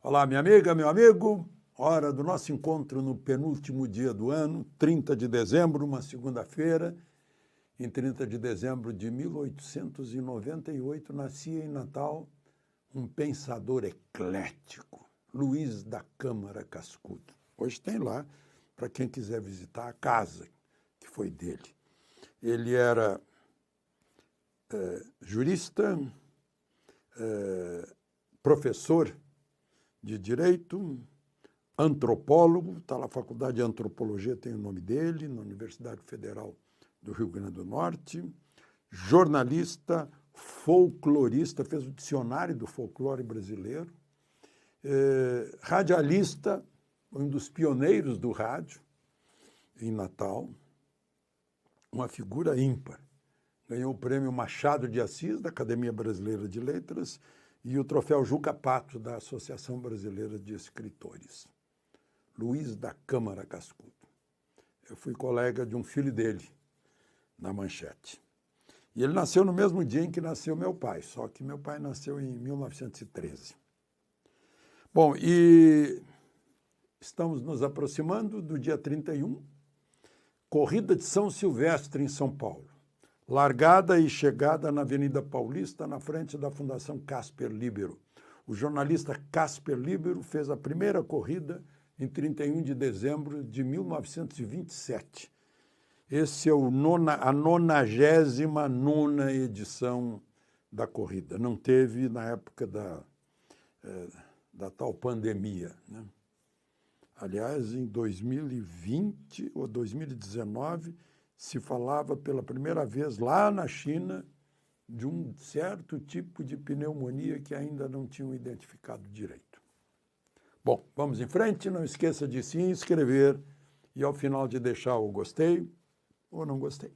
Olá, minha amiga, meu amigo. Hora do nosso encontro no penúltimo dia do ano, 30 de dezembro, uma segunda-feira. Em 30 de dezembro de 1898, nascia em Natal um pensador eclético, Luiz da Câmara Cascudo. Hoje tem lá, para quem quiser visitar, a casa que foi dele. Ele era jurista, professor de Direito, antropólogo, está lá a Faculdade de Antropologia, tem o nome dele, na Universidade Federal do Rio Grande do Norte, jornalista, folclorista, fez o dicionário do folclore brasileiro, radialista, um dos pioneiros do rádio em Natal, uma figura ímpar. Ganhou o prêmio Machado de Assis, da Academia Brasileira de Letras, e o troféu Juca Pato, da Associação Brasileira de Escritores. Luiz da Câmara Cascudo. Eu fui colega de um filho dele, na Manchete. E ele nasceu no mesmo dia em que nasceu meu pai, só que meu pai nasceu em 1913. Bom, e estamos nos aproximando do dia 31, Corrida de São Silvestre, em São Paulo. Largada e chegada na Avenida Paulista, na frente da Fundação Casper Líbero. O jornalista Casper Líbero fez a primeira corrida em 31 de dezembro de 1927. Esse é a 99ª edição da corrida. Não teve na época da tal pandemia, né? Aliás, em 2020 ou 2019, se falava pela primeira vez lá na China de um certo tipo de pneumonia que ainda não tinham identificado direito. Bom, vamos em frente, não esqueça de se inscrever e ao final de deixar o gostei ou não gostei.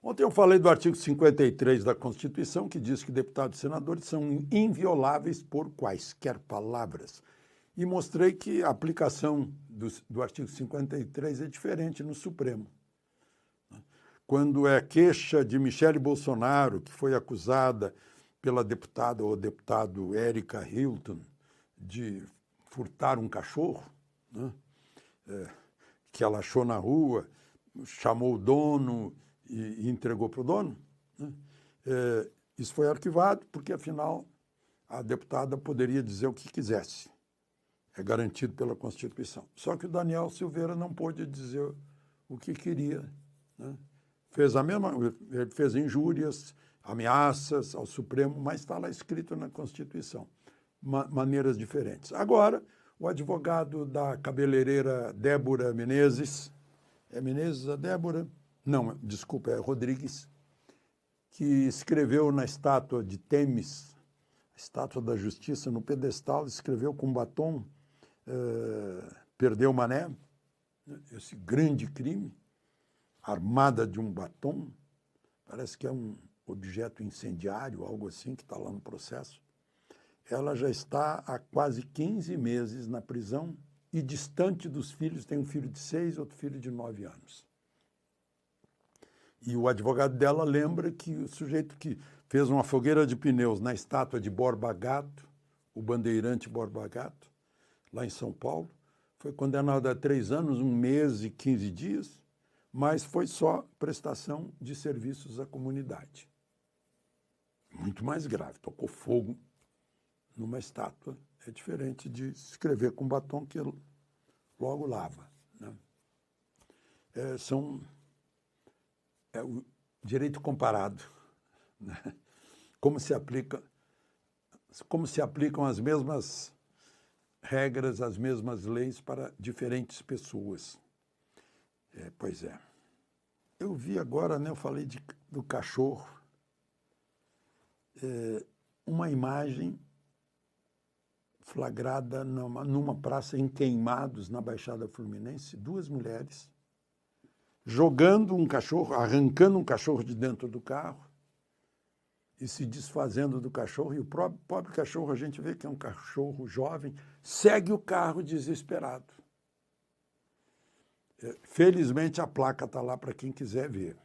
Ontem eu falei do artigo 53 da Constituição, que diz que deputados e senadores são invioláveis por quaisquer palavras. E mostrei que a aplicação do artigo 53 é diferente no Supremo. Quando é queixa de Michele Bolsonaro, que foi acusada pela deputada ou deputado Érica Hilton de furtar um cachorro, né, que ela achou na rua, chamou o dono e entregou para o dono, né, isso foi arquivado, porque, afinal, a deputada poderia dizer o que quisesse. É garantido pela Constituição. Só que o Daniel Silveira não pôde dizer o que queria, né? Ele fez injúrias, ameaças ao Supremo, mas está lá escrito na Constituição. Maneiras diferentes. Agora, o advogado da cabeleireira Débora Menezes, é Menezes a Débora? Não, desculpa, é Rodrigues, que escreveu na estátua de Temis, a estátua da Justiça, no pedestal, escreveu com batom, perdeu Mané, esse grande crime, armada de um batom, parece que é um objeto incendiário, algo assim, que está lá no processo. Ela já está há quase 15 meses na prisão e distante dos filhos, tem um filho de 6, outro filho de 9 anos. E o advogado dela lembra que o sujeito que fez uma fogueira de pneus na estátua de Borba Gato, o bandeirante Borba Gato, lá em São Paulo, foi condenado a 3 anos, 1 mês e 15 dias, mas foi só prestação de serviços à comunidade. Muito mais grave, tocou fogo numa estátua. É diferente de escrever com batom que logo lava, né? É o direito comparado, né? Como se aplicam as mesmas regras, as mesmas leis para diferentes pessoas. Pois é. Eu vi agora, né, eu falei do cachorro, uma imagem flagrada numa praça em Queimados, na Baixada Fluminense, 2 mulheres jogando um cachorro, arrancando um cachorro de dentro do carro e se desfazendo do cachorro. E o pobre cachorro, a gente vê que é um cachorro jovem, segue o carro desesperado. Felizmente, a placa está lá para quem quiser ver.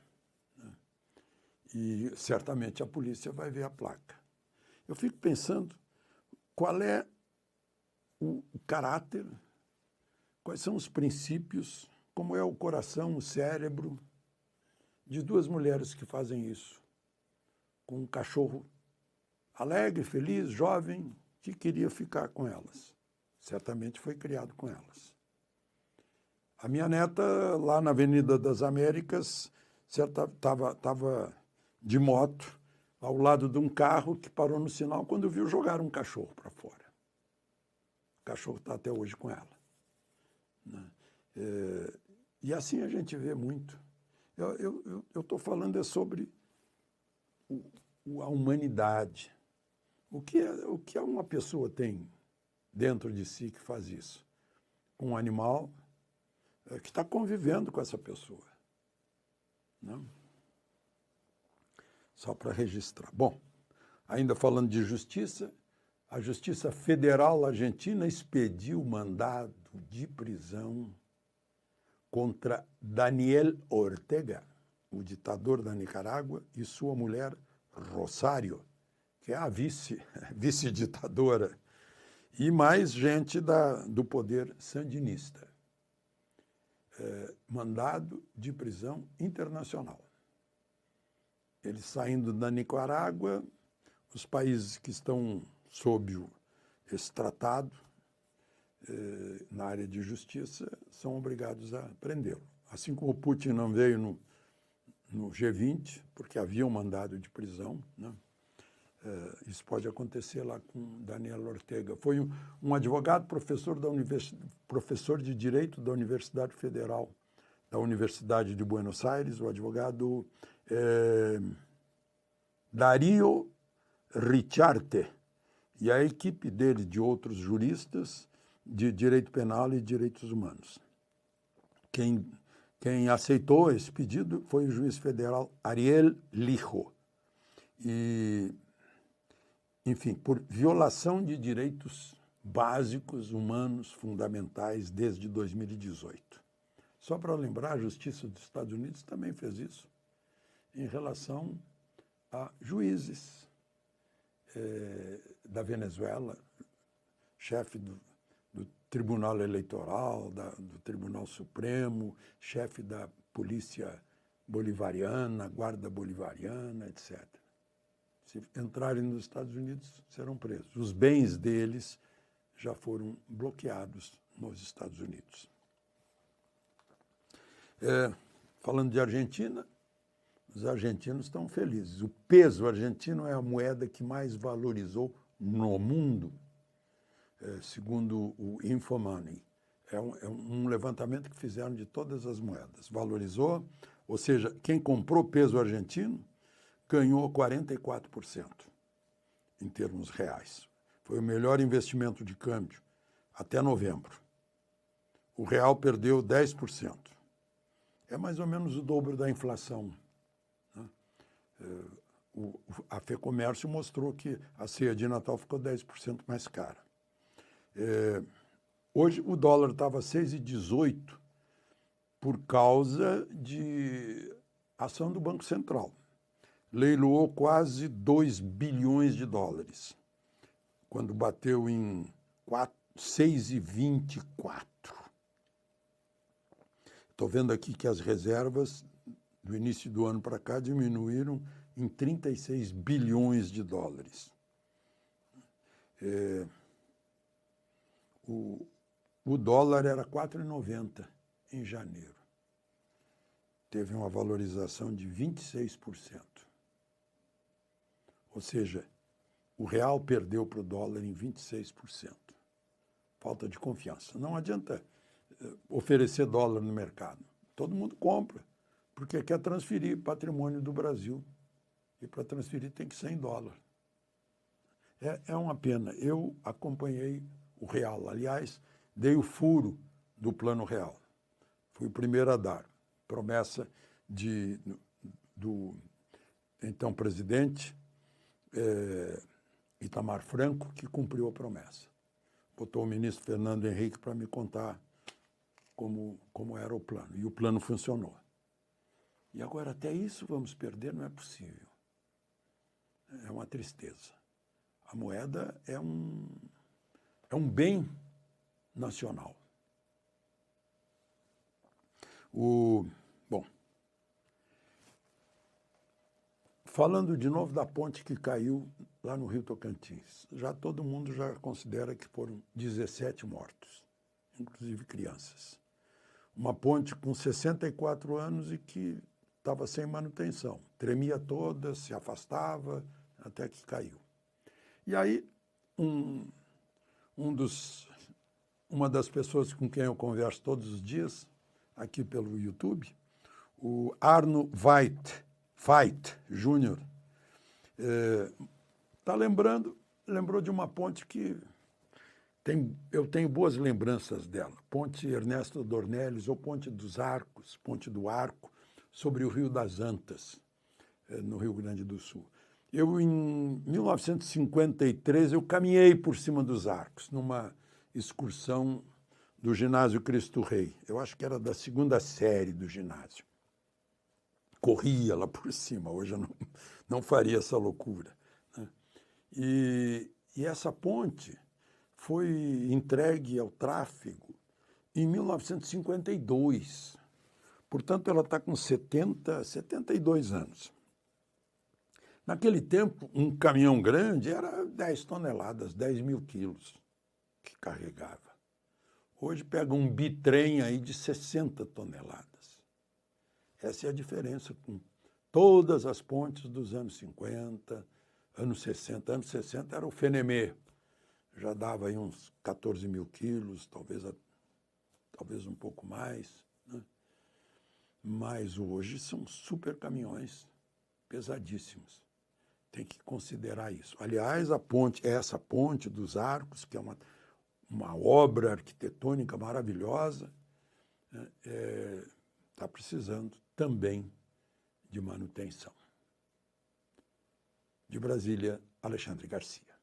E certamente a polícia vai ver a placa. Eu fico pensando qual é o caráter, quais são os princípios, como é o coração, o cérebro de duas mulheres que fazem isso, com um cachorro alegre, feliz, jovem, que queria ficar com elas. Certamente foi criado com elas. A minha neta, lá na Avenida das Américas, estava de moto, ao lado de um carro que parou no sinal quando viu jogar um cachorro para fora. O cachorro está até hoje com ela. Né? E assim a gente vê muito. Eu estou falando sobre a humanidade. O que uma pessoa tem dentro de si que faz isso? Um animal que está convivendo com essa pessoa. Não? Só para registrar. Bom, ainda falando de justiça, a Justiça Federal Argentina expediu mandado de prisão contra Daniel Ortega, o ditador da Nicarágua, e sua mulher Rosário, que é a vice-ditadora, e mais gente do poder sandinista. Mandado de prisão internacional. Eles saindo da Nicarágua, os países que estão sob esse tratado na área de justiça são obrigados a prendê-lo. Assim como o Putin não veio no G20, porque havia um mandado de prisão, né? Isso pode acontecer lá com Daniel Ortega. Foi um advogado, professor de Direito da Universidade Federal, da Universidade de Buenos Aires, o advogado Dario Ricciarte, e a equipe dele de outros juristas de direito penal e direitos humanos. Quem aceitou esse pedido foi o juiz federal Ariel Lijo. E, enfim, por violação de direitos básicos, humanos, fundamentais, desde 2018. Só para lembrar, a Justiça dos Estados Unidos também fez isso em relação a juízes da Venezuela, chefe do Tribunal Eleitoral, do Tribunal Supremo, chefe da Polícia Bolivariana, Guarda Bolivariana, etc. Se entrarem nos Estados Unidos, serão presos. Os bens deles já foram bloqueados nos Estados Unidos. Falando de Argentina, os argentinos estão felizes. O peso argentino é a moeda que mais valorizou no mundo, segundo o Infomoney. É um levantamento que fizeram de todas as moedas. Valorizou, ou seja, quem comprou peso argentino ganhou 44% em termos reais. Foi o melhor investimento de câmbio até novembro. O real perdeu 10%. É mais ou menos o dobro da inflação. A FEComércio mostrou que a ceia de Natal ficou 10% mais cara. Hoje o dólar estava 6,18 por causa de ação do Banco Central. Leiloou quase 2 bilhões de dólares, quando bateu em 6,24. Estou vendo aqui que as reservas do início do ano para cá diminuíram em 36 bilhões de dólares. O dólar era 4,90 em janeiro. Teve uma valorização de 26%. Ou seja, o real perdeu para o dólar em 26%. Falta de confiança. Não adianta oferecer dólar no mercado. Todo mundo compra, porque quer transferir patrimônio do Brasil. E para transferir tem que ser em dólar. É uma pena. Eu acompanhei o real. Aliás, dei o furo do Plano Real. Fui o primeiro a dar. Promessa do então presidente Itamar Franco, que cumpriu a promessa. Botou o ministro Fernando Henrique para me contar como era o plano. E o plano funcionou. E agora até isso vamos perder, não é possível. É uma tristeza. A moeda é um bem nacional. Bom, falando de novo da ponte que caiu lá no Rio Tocantins, todo mundo já considera que foram 17 mortos, inclusive crianças. Uma ponte com 64 anos e que estava sem manutenção. Tremia toda, se afastava, até que caiu. E aí, uma das pessoas com quem eu converso todos os dias, aqui pelo YouTube, o Arno Veit Júnior, lembrou de uma ponte que eu tenho boas lembranças dela. Ponte Ernesto Dornelles, ou Ponte dos Arcos, Ponte do Arco, sobre o Rio das Antas, no Rio Grande do Sul. Em 1953, eu caminhei por cima dos arcos, numa excursão do ginásio Cristo Rei. Eu acho que era da 2ª série do ginásio. Corria lá por cima, hoje eu não faria essa loucura, né? E essa ponte foi entregue ao tráfego em 1952. Portanto, ela está com 72 anos. Naquele tempo, um caminhão grande era 10 toneladas, 10 mil quilos que carregava. Hoje pega um bitrem aí de 60 toneladas. Essa é a diferença com todas as pontes dos anos 50, anos 60. Anos 60 era o Fenemê, já dava aí uns 14 mil quilos, talvez um pouco mais, né? Mas hoje são super caminhões pesadíssimos. Tem que considerar isso. Aliás, essa ponte dos Arcos, que é uma obra arquitetônica maravilhosa, está precisando também de manutenção. De Brasília, Alexandre Garcia.